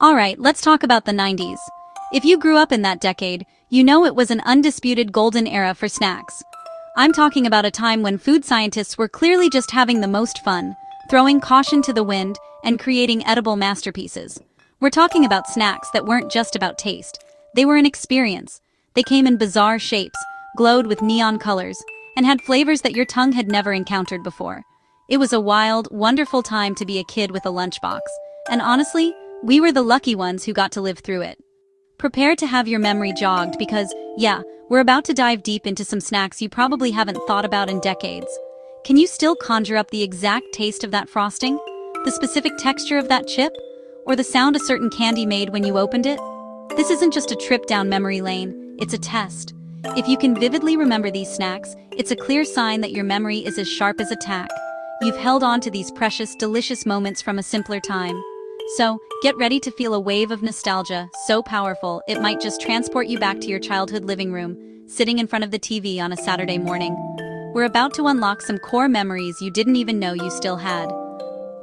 Alright, let's talk about the 90s. If you grew up in that decade, you know it was an undisputed golden era for snacks. I'm talking about a time when food scientists were clearly just having the most fun, throwing caution to the wind, and creating edible masterpieces. We're talking about snacks that weren't just about taste. They were an experience. They came in bizarre shapes, glowed with neon colors, and had flavors that your tongue had never encountered before. It was a wild, wonderful time to be a kid with a lunchbox. And honestly, we were the lucky ones who got to live through it. Prepare to have your memory jogged because, yeah, we're about to dive deep into some snacks you probably haven't thought about in decades. Can you still conjure up the exact taste of that frosting? The specific texture of that chip? Or the sound a certain candy made when you opened it? This isn't just a trip down memory lane, it's a test. If you can vividly remember these snacks, it's a clear sign that your memory is as sharp as a tack. You've held on to these precious, delicious moments from a simpler time. So, get ready to feel a wave of nostalgia, so powerful it might just transport you back to your childhood living room, sitting in front of the TV on a Saturday morning. We're about to unlock some core memories you didn't even know you still had.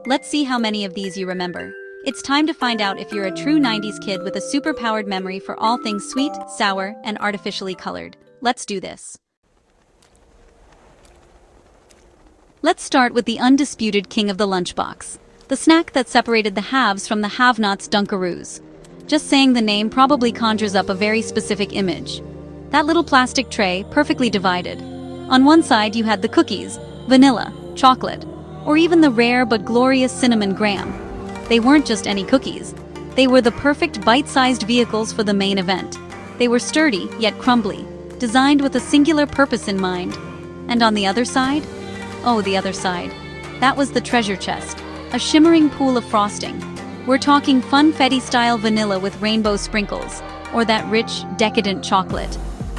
Let's see how many of these you remember. It's time to find out if you're a true 90s kid with a super-powered memory for all things sweet, sour, and artificially colored. Let's do this. Let's start with the undisputed king of the lunchbox. The snack that separated the haves from the have-nots, Dunkaroos. Just saying the name probably conjures up a very specific image. That little plastic tray, perfectly divided. On one side you had the cookies, vanilla, chocolate, or even the rare but glorious cinnamon graham. They weren't just any cookies. They were the perfect bite-sized vehicles for the main event. They were sturdy, yet crumbly, designed with a singular purpose in mind. And on the other side? Oh, the other side. That was the treasure chest. A shimmering pool of frosting. We're talking funfetti-style vanilla with rainbow sprinkles, or that rich, decadent chocolate.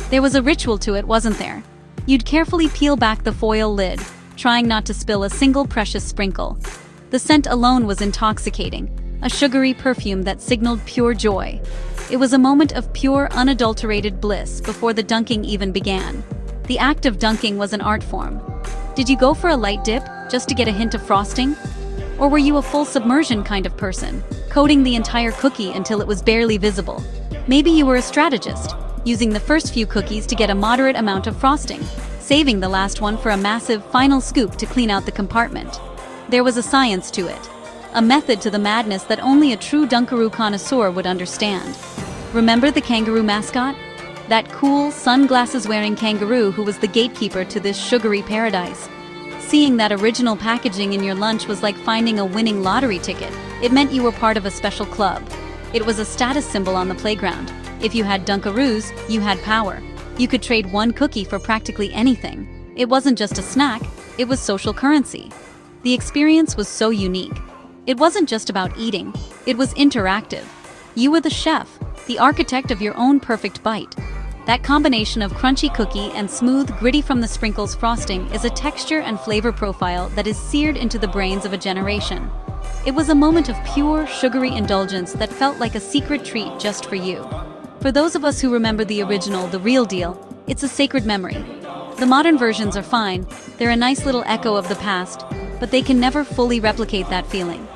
There was a ritual to it, wasn't there? You'd carefully peel back the foil lid, trying not to spill a single precious sprinkle. The scent alone was intoxicating, a sugary perfume that signaled pure joy. It was a moment of pure, unadulterated bliss before the dunking even began. The act of dunking was an art form. Did you go for a light dip, just to get a hint of frosting? Or were you a full submersion kind of person, coating the entire cookie until it was barely visible? Maybe you were a strategist, using the first few cookies to get a moderate amount of frosting, saving the last one for a massive final scoop to clean out the compartment. There was a science to it, a method to the madness that only a true Dunkaroo connoisseur would understand. Remember the kangaroo mascot? That cool, sunglasses-wearing kangaroo who was the gatekeeper to this sugary paradise. Seeing that original packaging in your lunch was like finding a winning lottery ticket. It meant you were part of a special club. It was a status symbol on the playground. If you had Dunkaroos, you had power. You could trade one cookie for practically anything. It wasn't just a snack, it was social currency. The experience was so unique. It wasn't just about eating, it was interactive. You were the chef, the architect of your own perfect bite. That combination of crunchy cookie and smooth, gritty from the sprinkles frosting is a texture and flavor profile that is seared into the brains of a generation. It was a moment of pure, sugary indulgence that felt like a secret treat just for you. For those of us who remember the original, the real deal, it's a sacred memory. The modern versions are fine, they're a nice little echo of the past, but they can never fully replicate that feeling.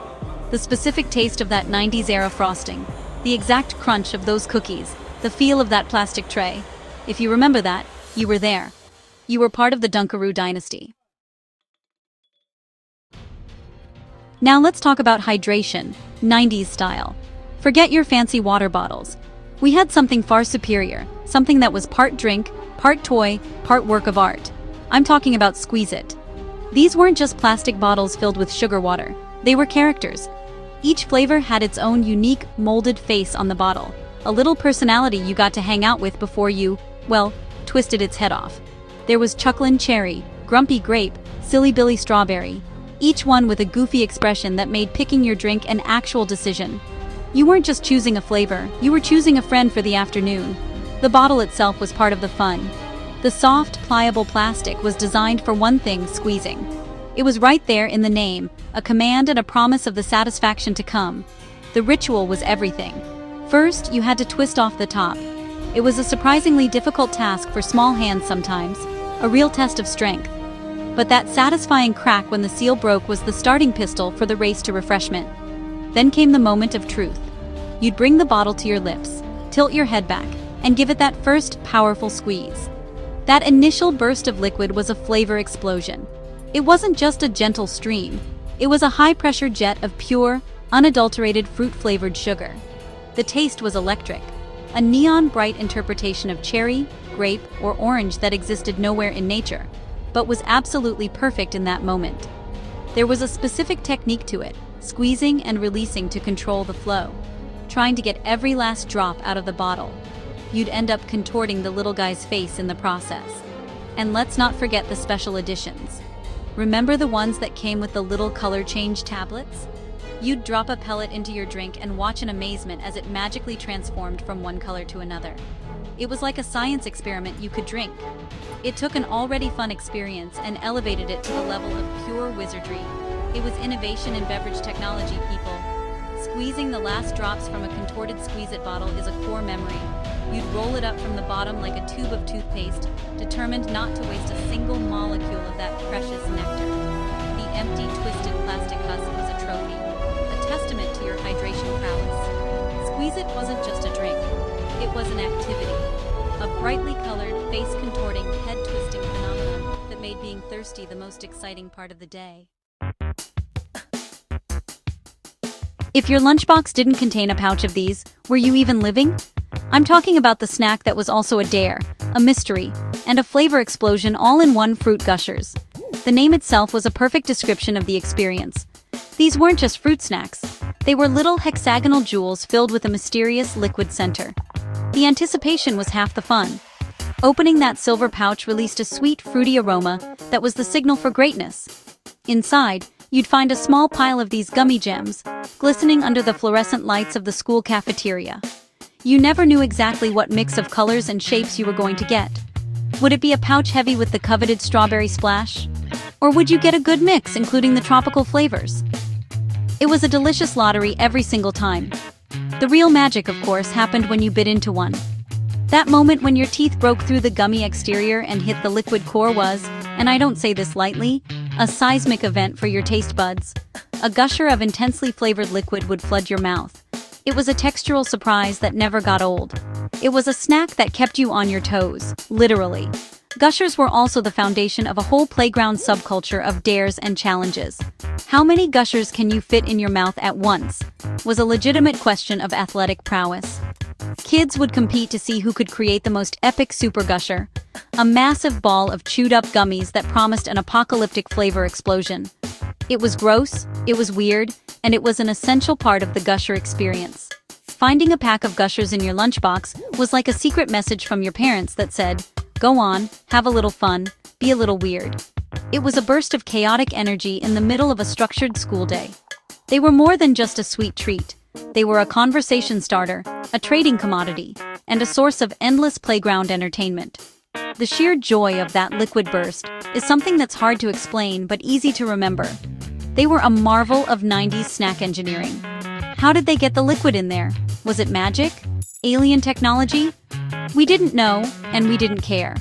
The specific taste of that 90s era frosting, the exact crunch of those cookies, the feel of that plastic tray. If you remember that, you were there. You were part of the Dunkaroo Dynasty. Now let's talk about hydration, 90s style. Forget your fancy water bottles. We had something far superior, something that was part drink, part toy, part work of art. I'm talking about Squeezit. These weren't just plastic bottles filled with sugar water. They were characters. Each flavor had its own unique, molded face on the bottle. A little personality you got to hang out with before you, well, twisted its head off. There was Chucklin' Cherry, Grumpy Grape, Silly Billy Strawberry, each one with a goofy expression that made picking your drink an actual decision. You weren't just choosing a flavor, you were choosing a friend for the afternoon. The bottle itself was part of the fun. The soft, pliable plastic was designed for one thing, squeezing. It was right there in the name, a command and a promise of the satisfaction to come. The ritual was everything. First, you had to twist off the top. It was a surprisingly difficult task for small hands sometimes, a real test of strength. But that satisfying crack when the seal broke was the starting pistol for the race to refreshment. Then came the moment of truth. You'd bring the bottle to your lips, tilt your head back, and give it that first powerful squeeze. That initial burst of liquid was a flavor explosion. It wasn't just a gentle stream, it was a high-pressure jet of pure, unadulterated fruit-flavored sugar. The taste was electric, a neon-bright interpretation of cherry, grape, or orange that existed nowhere in nature, but was absolutely perfect in that moment. There was a specific technique to it, squeezing and releasing to control the flow, trying to get every last drop out of the bottle. You'd end up contorting the little guy's face in the process. And let's not forget the special editions. Remember the ones that came with the little color change tablets? You'd drop a pellet into your drink and watch in amazement as it magically transformed from one color to another. It was like a science experiment you could drink. It took an already fun experience and elevated it to the level of pure wizardry. It was innovation in beverage technology, people. Squeezing the last drops from a contorted Squeezit bottle is a core memory. You'd roll it up from the bottom like a tube of toothpaste, determined not to waste a single molecule of that precious nectar. The empty, twisted plastic husk was a trophy, a testament to your hydration prowess. Squeezit wasn't just a drink, it was an activity. A brightly colored, face-contorting, head-twisting phenomenon that made being thirsty the most exciting part of the day. If your lunchbox didn't contain a pouch of these, were you even living? I'm talking about the snack that was also a dare, a mystery, and a flavor explosion all in one: Fruit Gushers. The name itself was a perfect description of the experience. These weren't just fruit snacks. They were little hexagonal jewels filled with a mysterious liquid center. The anticipation was half the fun. Opening that silver pouch released a sweet, fruity aroma that was the signal for greatness. Inside, you'd find a small pile of these gummy gems, glistening under the fluorescent lights of the school cafeteria. You never knew exactly what mix of colors and shapes you were going to get. Would it be a pouch heavy with the coveted strawberry splash? Or would you get a good mix, including the tropical flavors? It was a delicious lottery every single time. The real magic, of course, happened when you bit into one. That moment when your teeth broke through the gummy exterior and hit the liquid core was, and I don't say this lightly, a seismic event for your taste buds. A gusher of intensely flavored liquid would flood your mouth. It was a textural surprise that never got old. It was a snack that kept you on your toes, literally. Gushers were also the foundation of a whole playground subculture of dares and challenges. How many gushers can you fit in your mouth at once? Was a legitimate question of athletic prowess. Kids would compete to see who could create the most epic super gusher, a massive ball of chewed-up gummies that promised an apocalyptic flavor explosion. It was gross, it was weird, and it was an essential part of the gusher experience. Finding a pack of gushers in your lunchbox was like a secret message from your parents that said, "Go on, have a little fun, be a little weird." It was a burst of chaotic energy in the middle of a structured school day. They were more than just a sweet treat. They were a conversation starter, a trading commodity, and a source of endless playground entertainment. The sheer joy of that liquid burst is something that's hard to explain but easy to remember. They were a marvel of 90s snack engineering. How did they get the liquid in there? Was it magic? Alien technology? We didn't know, and we didn't care.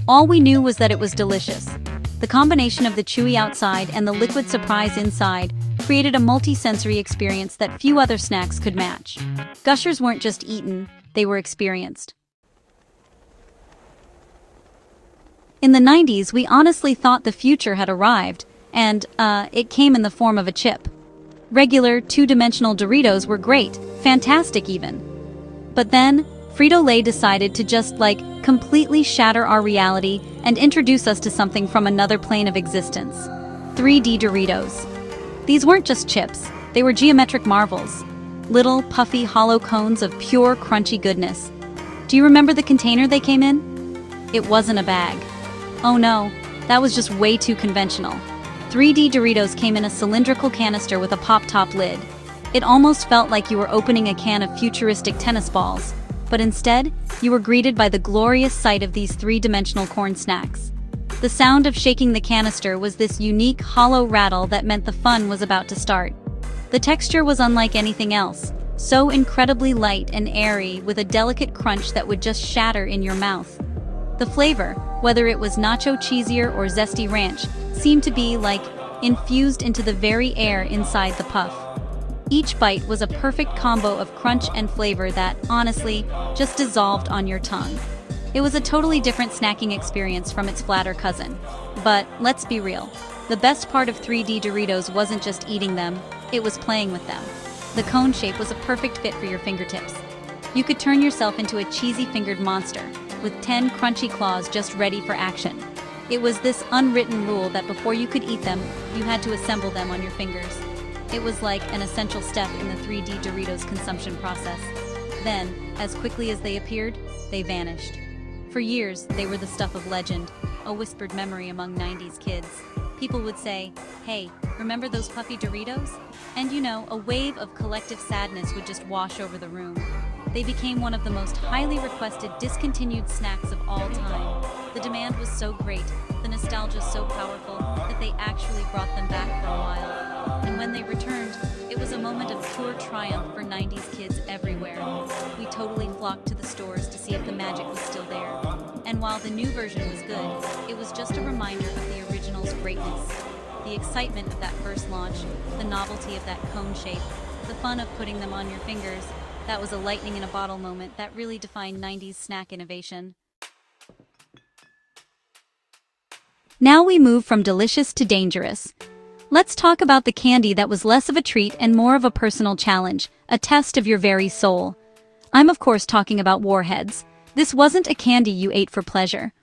All we knew was that it was delicious. The combination of the chewy outside and the liquid surprise inside created a multi-sensory experience that few other snacks could match. Gushers weren't just eaten, they were experienced. In the 90s, we honestly thought the future had arrived, and, it came in the form of a chip. Regular, two-dimensional Doritos were great, fantastic even. But then, Frito-Lay decided to just, completely shatter our reality and introduce us to something from another plane of existence. 3D Doritos. These weren't just chips, they were geometric marvels. Little, puffy, hollow cones of pure, crunchy goodness. Do you remember the container they came in? It wasn't a bag. Oh no, that was just way too conventional. 3D Doritos came in a cylindrical canister with a pop-top lid. It almost felt like you were opening a can of futuristic tennis balls, but instead, you were greeted by the glorious sight of these three-dimensional corn snacks. The sound of shaking the canister was this unique, hollow rattle that meant the fun was about to start. The texture was unlike anything else, so incredibly light and airy with a delicate crunch that would just shatter in your mouth. The flavor, whether it was nacho cheesier or zesty ranch, seemed to be, infused into the very air inside the puff. Each bite was a perfect combo of crunch and flavor that, honestly, just dissolved on your tongue. It was a totally different snacking experience from its flatter cousin. But, let's be real, the best part of 3D Doritos wasn't just eating them, it was playing with them. The cone shape was a perfect fit for your fingertips. You could turn yourself into a cheesy-fingered monster, with 10 crunchy claws just ready for action. It was this unwritten rule that before you could eat them, you had to assemble them on your fingers. It was like an essential step in the 3D Doritos consumption process. Then, as quickly as they appeared, they vanished. For years, they were the stuff of legend, a whispered memory among 90s kids. People would say, "Hey, remember those puffy Doritos?" And a wave of collective sadness would just wash over the room. They became one of the most highly requested discontinued snacks of all time. The demand was so great, the nostalgia so powerful, that they actually brought them back for a while. And when they returned, it was a moment of pure triumph for 90s kids everywhere. We totally flocked to the stores to see if the magic was still there. And while the new version was good, it was just a reminder of the original's greatness. The excitement of that first launch, the novelty of that cone shape, the fun of putting them on your fingers, that was a lightning in a bottle moment that really defined 90s snack innovation. Now we move from delicious to dangerous. Let's talk about the candy that was less of a treat and more of a personal challenge, a test of your very soul. I'm of course talking about Warheads. This wasn't a candy you ate for pleasure.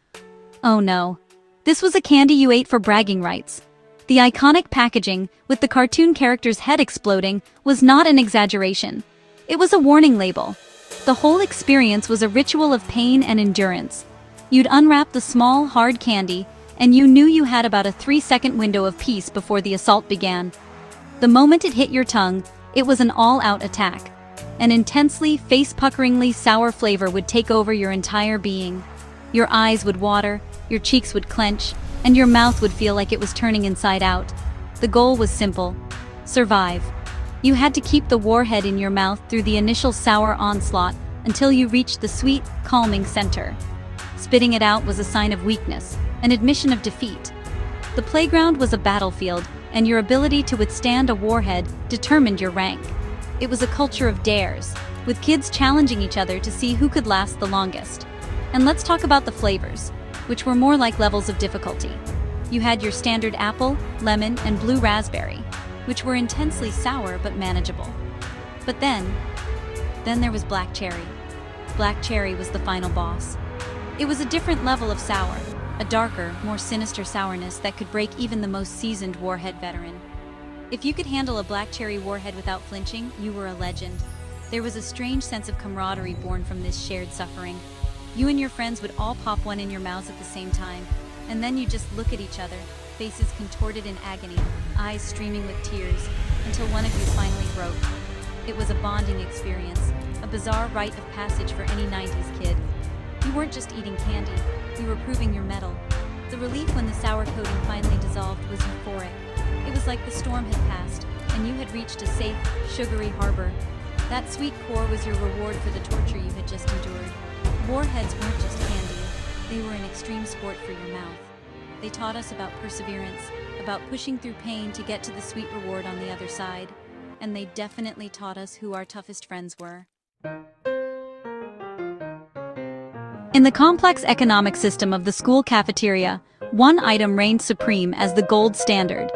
Oh no. This was a candy you ate for bragging rights. The iconic packaging, with the cartoon character's head exploding, was not an exaggeration. It was a warning label. The whole experience was a ritual of pain and endurance. You'd unwrap the small, hard candy, and you knew you had about a 3-second window of peace before the assault began. The moment it hit your tongue, it was an all-out attack. An intensely, face-puckeringly sour flavor would take over your entire being. Your eyes would water, your cheeks would clench, and your mouth would feel like it was turning inside out. The goal was simple: survive. You had to keep the warhead in your mouth through the initial sour onslaught until you reached the sweet, calming center. Spitting it out was a sign of weakness, an admission of defeat. The playground was a battlefield, and your ability to withstand a warhead determined your rank. It was a culture of dares, with kids challenging each other to see who could last the longest. And let's talk about the flavors, which were more like levels of difficulty. You had your standard apple, lemon, and blue raspberry, which were intensely sour but manageable. But then there was black cherry. Black cherry was the final boss. It was a different level of sour, a darker, more sinister sourness that could break even the most seasoned warhead veteran. If you could handle a black cherry warhead without flinching, you were a legend. There was a strange sense of camaraderie born from this shared suffering. You and your friends would all pop one in your mouths at the same time, and then you'd just look at each other, faces contorted in agony, eyes streaming with tears, until one of you finally broke. It was a bonding experience, a bizarre rite of passage for any 90s kid. You weren't just eating candy, you were proving your mettle. The relief when the sour coating finally dissolved was euphoric. It was like the storm had passed, and you had reached a safe, sugary harbor. That sweet core was your reward for the torture you had just endured. Warheads weren't just candy, they were an extreme sport for your mouth. They taught us about perseverance, about pushing through pain to get to the sweet reward on the other side. And they definitely taught us who our toughest friends were. In the complex economic system of the school cafeteria, one item reigned supreme as the gold standard.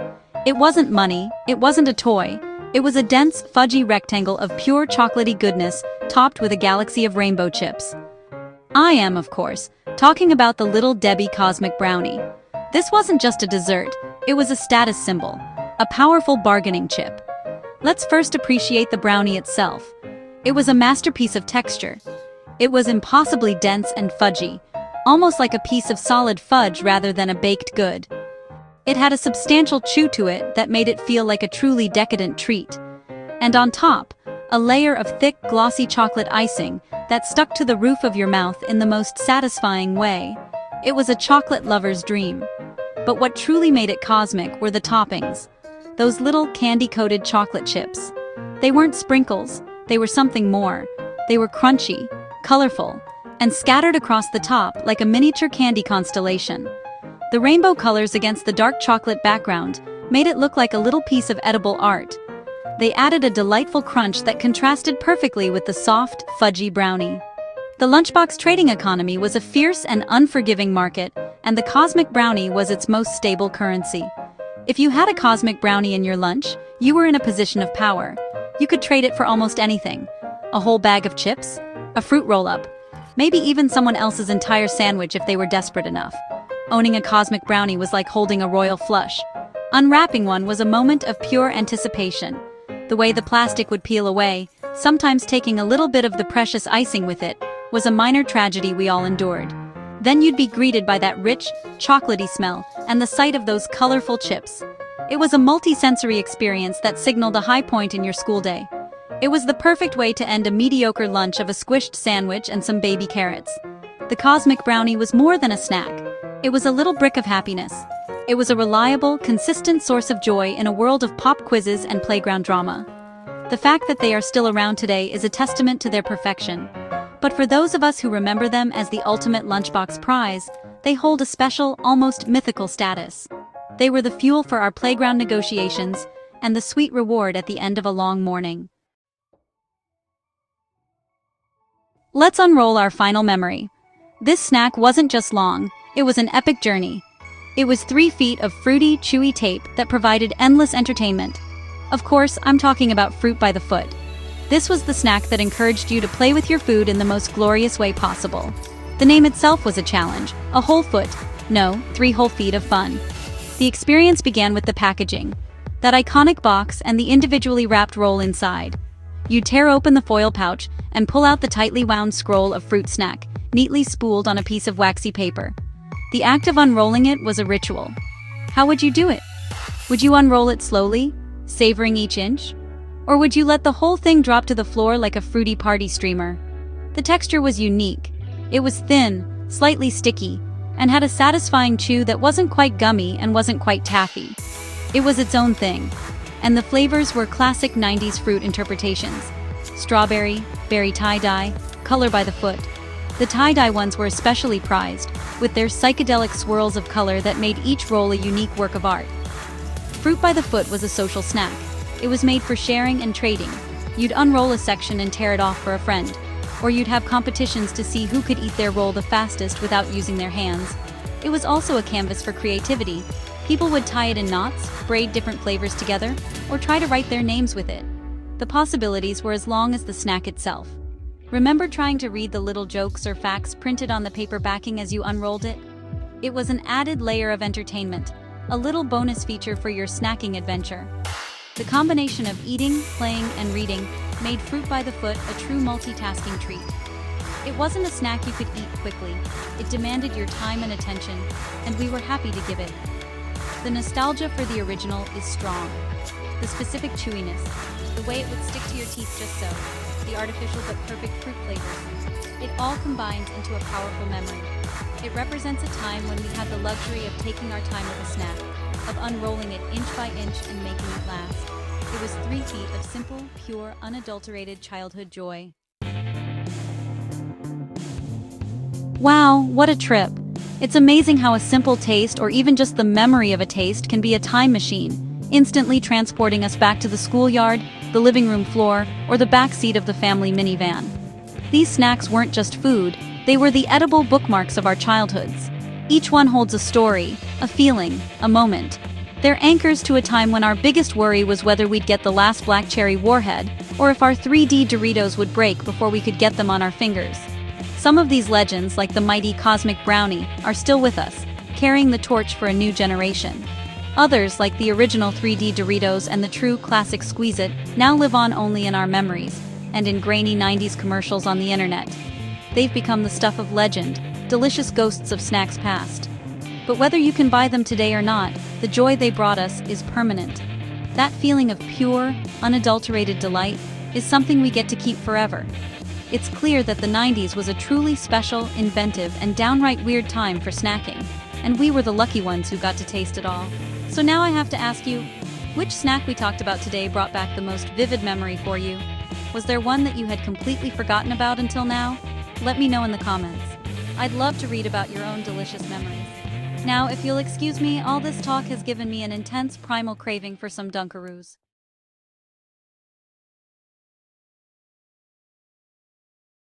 It wasn't money, it wasn't a toy, it was a dense, fudgy rectangle of pure chocolatey goodness topped with a galaxy of rainbow chips. I am, of course, talking about the Little Debbie Cosmic Brownie. This wasn't just a dessert, it was a status symbol, a powerful bargaining chip. Let's first appreciate the brownie itself. It was a masterpiece of texture. It was impossibly dense and fudgy, almost like a piece of solid fudge rather than a baked good. It had a substantial chew to it that made it feel like a truly decadent treat. And on top, a layer of thick, glossy chocolate icing that stuck to the roof of your mouth in the most satisfying way. It was a chocolate lover's dream. But what truly made it cosmic were the toppings. Those little candy-coated chocolate chips. They weren't sprinkles, they were something more. They were crunchy, colorful, and scattered across the top like a miniature candy constellation. The rainbow colors against the dark chocolate background made it look like a little piece of edible art. They added a delightful crunch that contrasted perfectly with the soft, fudgy brownie. The lunchbox trading economy was a fierce and unforgiving market, and the cosmic brownie was its most stable currency. If you had a cosmic brownie in your lunch, you were in a position of power. You could trade it for almost anything. A whole bag of chips, a fruit roll-up, maybe even someone else's entire sandwich if they were desperate enough. Owning a cosmic brownie was like holding a royal flush. Unwrapping one was a moment of pure anticipation. The way the plastic would peel away, sometimes taking a little bit of the precious icing with it, was a minor tragedy we all endured. Then you'd be greeted by that rich, chocolatey smell and the sight of those colorful chips. It was a multi-sensory experience that signaled a high point in your school day. It was the perfect way to end a mediocre lunch of a squished sandwich and some baby carrots. The cosmic brownie was more than a snack. It was a little brick of happiness. It was a reliable, consistent source of joy in a world of pop quizzes and playground drama. The fact that they are still around today is a testament to their perfection. But for those of us who remember them as the ultimate lunchbox prize, they hold a special, almost mythical status. They were the fuel for our playground negotiations and the sweet reward at the end of a long morning. Let's unroll our final memory. This snack wasn't just long, it was an epic journey. It was 3 feet of fruity, chewy tape that provided endless entertainment. Of course, I'm talking about fruit by the foot. This was the snack that encouraged you to play with your food in the most glorious way possible. The name itself was a challenge, a whole foot, no, 3 whole feet of fun. The experience began with the packaging, that iconic box and the individually wrapped roll inside. You'd tear open the foil pouch and pull out the tightly wound scroll of fruit snack, neatly spooled on a piece of waxy paper. The act of unrolling it was a ritual. How would you do it? Would you unroll it slowly, savoring each inch? Or would you let the whole thing drop to the floor like a fruity party streamer? The texture was unique. It was thin, slightly sticky, and had a satisfying chew that wasn't quite gummy and wasn't quite taffy. It was its own thing. And the flavors were classic 90s fruit interpretations. Strawberry, berry tie-dye, color by the foot. The tie-dye ones were especially prized, with their psychedelic swirls of color that made each roll a unique work of art. Fruit by the foot was a social snack. It was made for sharing and trading. You'd unroll a section and tear it off for a friend. Or you'd have competitions to see who could eat their roll the fastest without using their hands. It was also a canvas for creativity. People would tie it in knots, braid different flavors together, or try to write their names with it. The possibilities were as long as the snack itself. Remember trying to read the little jokes or facts printed on the paper backing as you unrolled it? It was an added layer of entertainment, a little bonus feature for your snacking adventure. The combination of eating, playing, and reading made Fruit by the Foot a true multitasking treat. It wasn't a snack you could eat quickly. It demanded your time and attention, and we were happy to give it. The nostalgia for the original is strong. The specific chewiness, the way it would stick to your teeth just so, the artificial but perfect fruit flavors. It all combines into a powerful memory. It represents a time when we had the luxury of taking our time with a snack, of unrolling it inch by inch and making it last. It was 3 feet of simple, pure, unadulterated childhood joy. Wow, what a trip! It's amazing how a simple taste or even just the memory of a taste can be a time machine, instantly transporting us back to the schoolyard, the living room floor, or the back seat of the family minivan. These snacks weren't just food, they were the edible bookmarks of our childhoods. Each one holds a story, a feeling, a moment. They're anchors to a time when our biggest worry was whether we'd get the last black cherry warhead, or if our 3D Doritos would break before we could get them on our fingers. Some of these legends, like the mighty Cosmic Brownie, are still with us, carrying the torch for a new generation. Others, like the original 3D Doritos and the true classic Squeezit, now live on only in our memories, and in grainy 90s commercials on the internet. They've become the stuff of legend, delicious ghosts of snacks past. But whether you can buy them today or not, the joy they brought us is permanent. That feeling of pure, unadulterated delight is something we get to keep forever. It's clear that the 90s was a truly special, inventive, and downright weird time for snacking, and we were the lucky ones who got to taste it all. So now I have to ask you, which snack we talked about today brought back the most vivid memory for you? Was there one that you had completely forgotten about until now? Let me know in the comments. I'd love to read about your own delicious memories. Now, if you'll excuse me, all this talk has given me an intense primal craving for some Dunkaroos.